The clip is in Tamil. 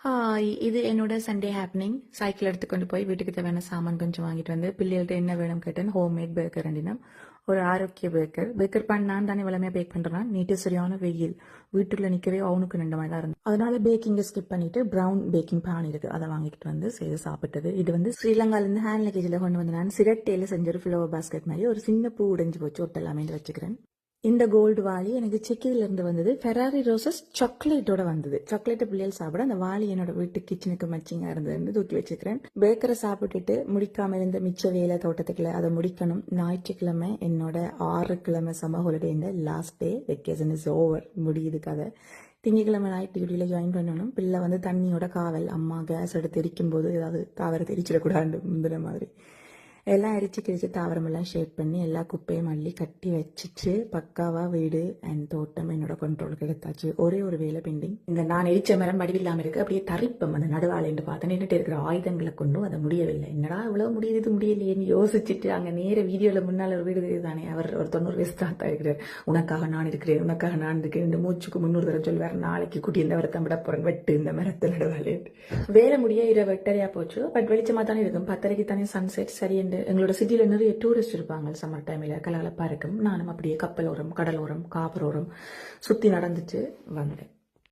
ஹாய், இது என்னோட சண்டே ஹேப்பனிங். சைக்கிள் எடுத்துக்கொண்டு போய் வீட்டுக்கு தேவையான சாமான் கொஞ்சம் வாங்கிட்டு வந்து பிள்ளைகள்ட்ட என்ன வேணும் கேட்டேன். ஹோம்மேட் பேக்கர் ரெண்டினம். ஒரு ஆரோக்கிய பேக்கர். பேக்கர் பண்ண நான் தானே வளமையாக பேக் பண்ணுறேன். நீட்டு சரியான வெயில். வீட்டுக்குள்ள நிற்கவே அவனுக்கு 2 மணி தான் இருந்தது. அதனால பேக்கிங்கை ஸ்கிப் பண்ணிட்டு ப்ரௌன் பேக்கிங் பேன் இருக்கு, அதை வாங்கிட்டு வந்து செய்து சாப்பிட்டது. இது வந்து ஸ்ரீலங்காலேருந்து ஹேண்ட் லக்கேஜில் கொண்டு வந்து நான் சிரட்டையில் செஞ்ச ஒரு ஃப்ளவர் பாஸ்கெட் மாதிரி ஒரு சின்ன பூ உடைஞ்சு போச்சு, ஒட்டெல்லாமே வச்சுக்கிறேன். இந்த கோல்டு வாளி எனக்கு செக்கில இருந்து வந்தது. ஃபெராரி ரோசஸ் சாக்லேட்டோட வந்தது. சாக்லேட்டை பிள்ளைகள் சாப்பிட அந்த வாளி என்னோட வீட்டு கிச்சனுக்கு மச்சிங்கா இருந்ததுன்னு தூக்கி வச்சுக்கிறேன். பேக்கரை சாப்பிட்டுட்டு முடிக்காம இருந்த மிச்ச வேலை தோட்டத்துக்குள்ள அதை முடிக்கணும். ஞாயிற்றுக்கிழமை என்னோட 6 கிழமை சம்மர் ஹாலிடே இந்த last day. Vacation is over, முடியுது கதை. திங்கக்கிழமை நைட் டியூட்டியில் ஜாயின் பண்ணணும். பிள்ளை வந்து தண்ணியோட காவல். அம்மா கேஸ் எடுத்து எரிக்கும் போது ஏதாவது தாவரை தெரிச்சிடக்கூடாது முந்தின மாதிரி. எல்லாம் அரிச்சு கிழிச்சு தாவரமெல்லாம் ஷேப் பண்ணி எல்லா குப்பையும் அள்ளி கட்டி வச்சுட்டு பக்காவா வீடு அண்ட் தோட்டம் என்னோட கண்ட்ரோலுக்கு எடுத்தாச்சு. ஒரே ஒரு வேலை பெண்டிங். இந்த நான் எரிச்ச மரம் வடிவில்லாமல் இருக்கு. அப்படியே தரிப்பம் அந்த நடுவாளைன்னு பார்த்து நின்றுட்டு இருக்கிற ஆயுதங்களை கொண்டும் அதை முடியவில்லை. என்னடா இவ்வளவு முடியுது இது முடியலையேன்னு யோசிச்சுட்டு அங்கே நேர வீடியோவில் முன்னால் ஒரு வீடு தெரியுதானே, அவர் ஒரு 90 வயசு தாத்தா இருக்கிறார். உனக்காக நான் இருக்கிறேன், உனக்காக நான் இருக்கிறேன். இந்த மூச்சுக்கு 300 தடவை சொல்லுவார். நாளைக்கு குட்டி இந்த வரத்தம் விட போறேன், வெட்டு இந்த மரத்தில் நடுவாளே. வேலை முடிய இரவு 8:30 போச்சு. பட் வெளிச்சமா தானே இருக்கும். 10:30க்கு தானே சன்செட். சரி, எங்களோட சிட்டியில நிறைய டூரிஸ்ட் இருப்பாங்க சம்மர் டைம்ல, கலகலப்பா இருக்கும். நானும் அப்படியே கப்பலோரம், கடலோரம், காப்பரோரம் சுத்தி நடந்துட்டு வந்தேன்.